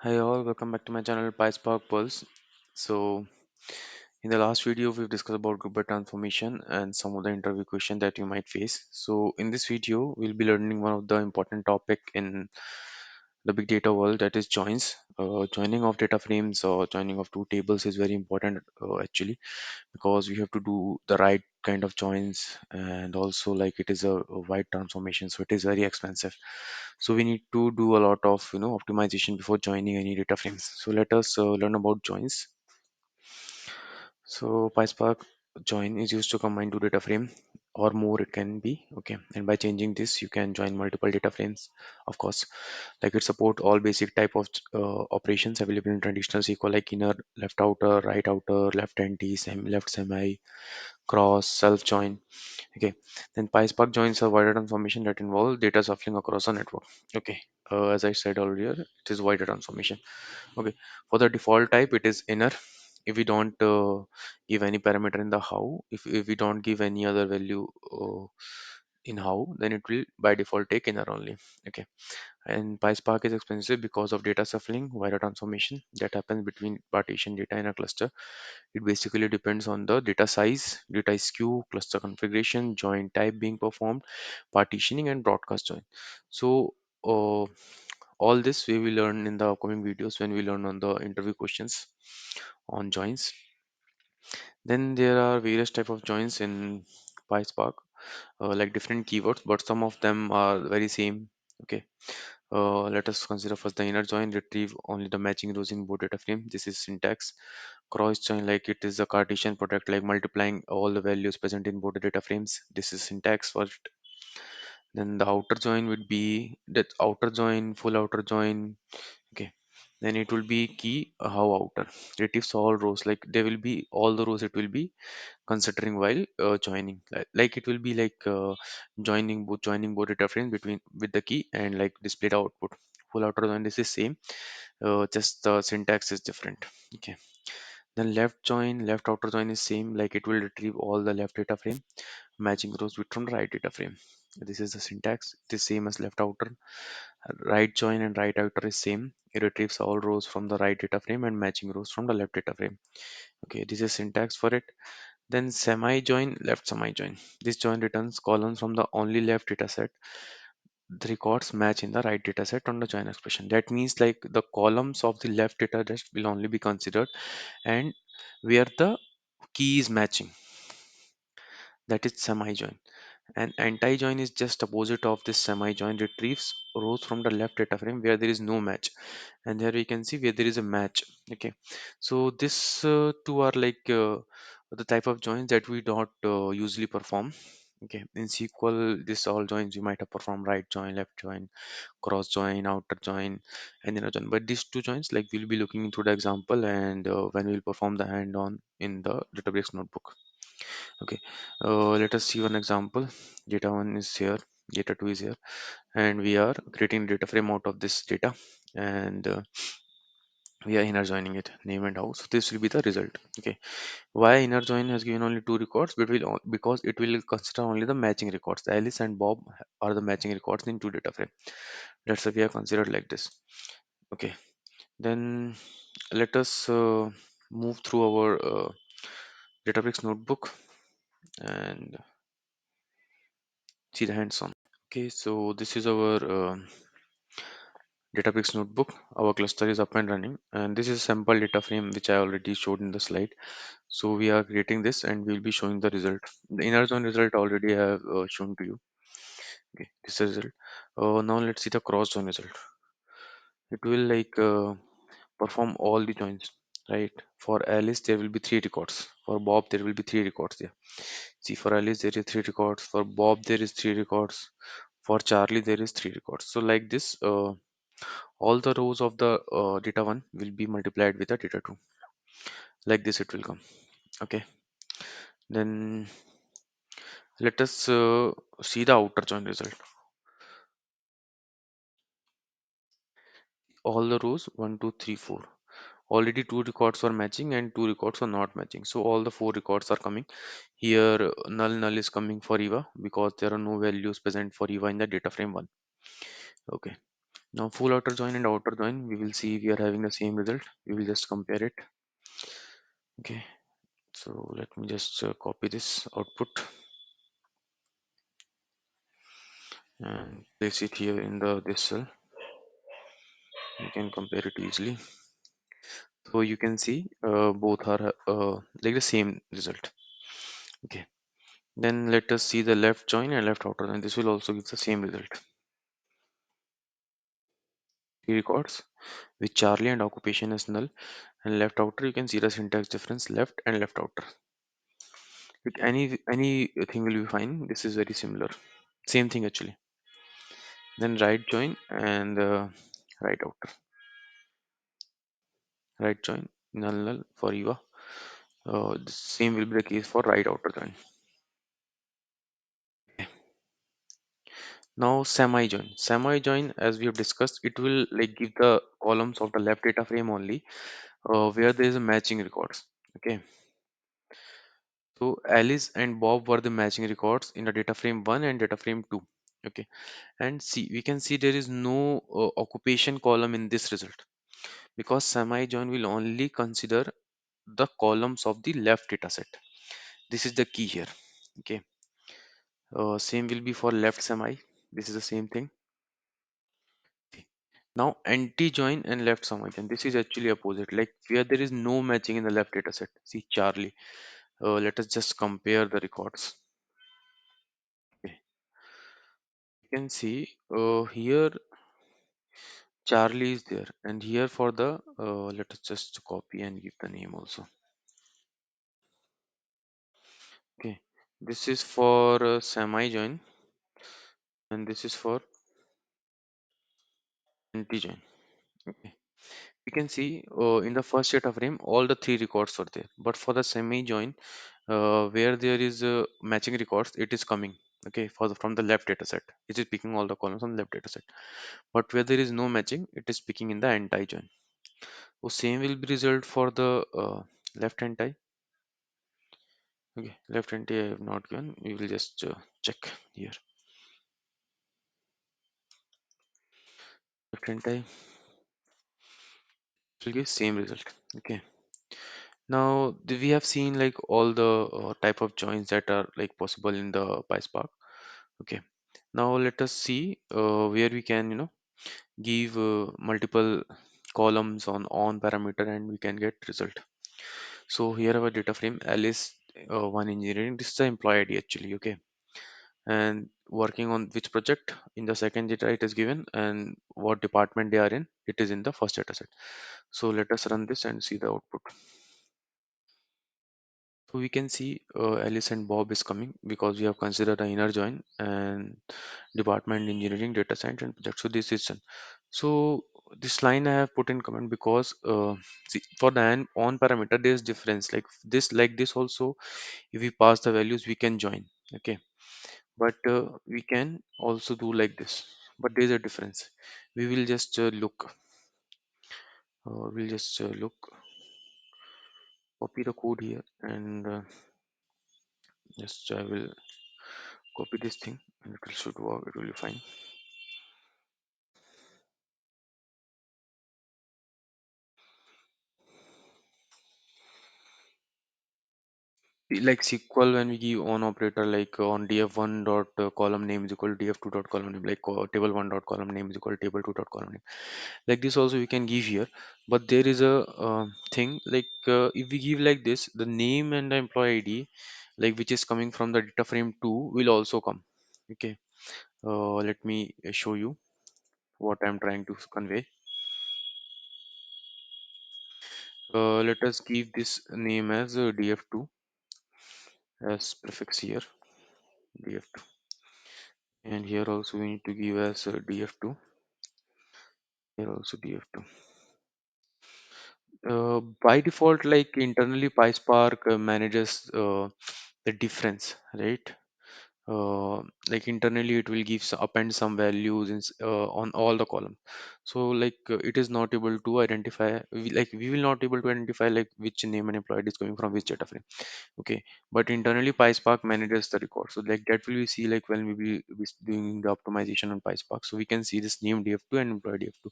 Hi all, welcome back to my channel PySpark Pulse. So in the last video we've discussed about group by transformation and some of the interview question that you might face. So in this video we'll be learning one of the important topic in the big data world, that is joins. Joining of data frames or joining of two tables is very important actually, because we have to do the right kind of joins, and also like it is a wide transformation, so it is very expensive. So we need to do a lot of optimization before joining any data frames. So let us learn about joins. So PySpark join is used to combine two data frame or more, it can be. Okay, and by changing this you can join multiple data frames, of course. Like it support all basic type of operations available in traditional SQL, like inner, left outer, right outer, left anti, left semi, cross, self join. Okay, then PySpark joins a wider transformation that involve data shuffling across a network. Okay, as I said earlier, it is wider transformation. Okay, for the default type, it is inner. If we don't give any parameter in the how, if we don't give any other value in how, then it will by default take inner only. Okay, and PySpark is expensive because of data shuffling, wire transformation that happens between partition data in a cluster. It basically depends on the data size, data skew, cluster configuration, join type being performed, partitioning, and broadcast join. So all this we will learn in the upcoming videos when we learn on the interview questions on joins. Then there are various type of joins in PySpark, like different keywords, but some of them are very same. Okay, let us consider first the inner join, retrieve only the matching rows in both data frame. This is syntax. Cross join, like it is a Cartesian product, like multiplying all the values present in both the data frames. This is syntax for it. Then the outer join would be that outer join, full outer join. Okay, then it will be key how outer retrieves all rows, like there will be all the rows it will be considering while joining, like it will be like joining both data frames between with the key and like display the output. Full outer join, this is same, just the syntax is different. Okay, then left join, left outer join is same, like it will retrieve all the left data frame matching rows with from the right data frame. This is the syntax, it is same as left outer. Right join and right outer is same, it retrieves all rows from the right data frame and matching rows from the left data frame. Okay, this is syntax for it. Then semi join, left semi join, this join returns columns from the only left data set. The records match in the right data set on the join expression. That means like the columns of the left data set will only be considered, and where the key is matching, that is semi join. And anti join is just opposite of this semi join, retrieves rows from the left data frame where there is no match, and here we can see where there is a match. Okay, so this two are like the type of joins that we don't usually perform. Okay, in SQL, this all joins you might have performed: right join, left join, cross join, outer join, and inner join. But these two joins, like we'll be looking into the example, and when we'll perform the hand on in the database notebook. Okay, let us see one example. Data one is here, data two is here, and we are creating data frame out of this data, and we are inner joining it, name and house. So this will be the result. Okay, why inner join has given only two records, but will because it will consider only the matching records. Alice and Bob are the matching records in two data frame. That's why we are considered like this. Okay, then let us move through our Databricks notebook and see the hands-on. Okay, so this is our Databricks notebook. Our cluster is up and running, and this is sample data frame which I already showed in the slide. So we are creating this, and we'll be showing the result. The inner zone result already I have shown to you. Okay, this is the result. Now let's see the cross zone result. It will like perform all the joins, right? For Alice there will be three records. For Bob there will be three records. Yeah. See, for Alice there is three records. For Bob there is three records. For Charlie there is three records. So like this, all the rows of the data one will be multiplied with the data two. Like this it will come. Okay. Then let us see the outer join result. All the rows 1, 2, 3, 4. Already two records are matching and two records are not matching. So all the four records are coming. Here null is coming for Eva because there are no values present for Eva in the data frame one. Okay. Now full outer join and outer join, we will see we are having the same result. We will just compare it. Okay, so let me just copy this output and place it here in the this cell. You can compare it easily. So you can see both are like the same result. Okay, then let us see the left join and left outer join. This will also give the same result. Three records with Charlie and occupation as null, and left outer you can see the syntax difference, left and left outer. With anything will be fine. This is very similar. Same thing actually. Then right join and right outer. Right join null null for Eva. The same will be the case for right outer join. Now semi join. Semi join, as we have discussed, it will like give the columns of the left data frame only where there is a matching records. Okay. So Alice and Bob were the matching records in the data frame 1 and data frame 2. Okay. And see, we can see there is no occupation column in this result because semi join will only consider the columns of the left data set. This is the key here. Okay. Same will be for left semi. This is the same thing. Okay. Now anti join and left semi join. This is actually opposite. Like where there is no matching in the left data set. See Charlie. Let us just compare the records. Okay. You can see here Charlie is there, and here for the let us just copy and give the name also. Okay, this is for semi join, and this is for anti join. Okay, you can see in the first data frame all the three records are there, but for the semi join, where there is matching records, it is coming. Okay, for the from the left data set, it is picking all the columns on the left data set. But where there is no matching, it is picking in the anti join. So same will be result for the left anti. Okay, left anti I have not given. We will just check here. Left anti will give same result. Okay. Now we have seen like all the type of joins that are like possible in the PySpark. Okay. Now let us see where we can give multiple columns on parameter and we can get result. So here our data frame Alice one engineering. This is the employee ID actually. Okay. And working on which project in the second data it is given and what department they are in, it is in the first data set. So let us run this and see the output. So we can see Alice and Bob is coming because we have considered the inner join and department engineering, data science and project. So this is done. So this line I have put in comment because see, for the on parameter there is difference like this also. If we pass the values we can join. Okay, but we can also do like this, but there's a difference. We will just look, copy the code here and just I will copy this thing and it should work, it will be fine. Like SQL, when we give on operator like on df1 dot column name is equal to df2 dot column name, like table1 dot column name is equal to table2 dot column name, like this also we can give here. But there is a thing like if we give like this, the name and the employee ID like which is coming from the data frame 2 will also come. Okay, let me show you what I'm trying to convey. Let us give this name as df2 as prefix here, df2, and here also we need to give as df2, here also df2. By default, like internally PySpark manages the difference, right? like internally it will give append some values on all the column. So like it is not able to identify, we will not able to identify like which name and employee is coming from which data frame. Okay, but internally PySpark manages the record. So like that will we see like when we doing the optimization on PySpark. So we can see this name df2 and employee df2.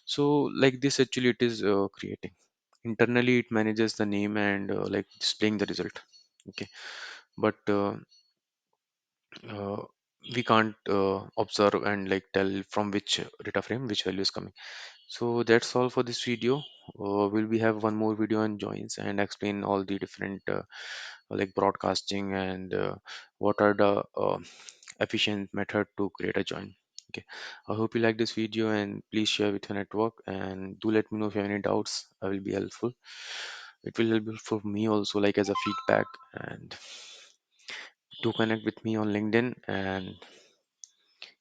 So like this actually it is creating. Internally it manages the name and like displaying the result. Okay, but uh, we can't observe and like tell from which data frame which value is coming. So that's all for this video. Will we have one more video on joins and explain all the different like broadcasting and what are the efficient method to create a join. Okay, I hope you like this video and please share with your network and do let me know if you have any doubts. I will be helpful. It will help for me also like as a feedback, and do connect with me on LinkedIn and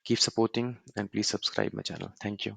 keep supporting and please subscribe my channel. Thank you.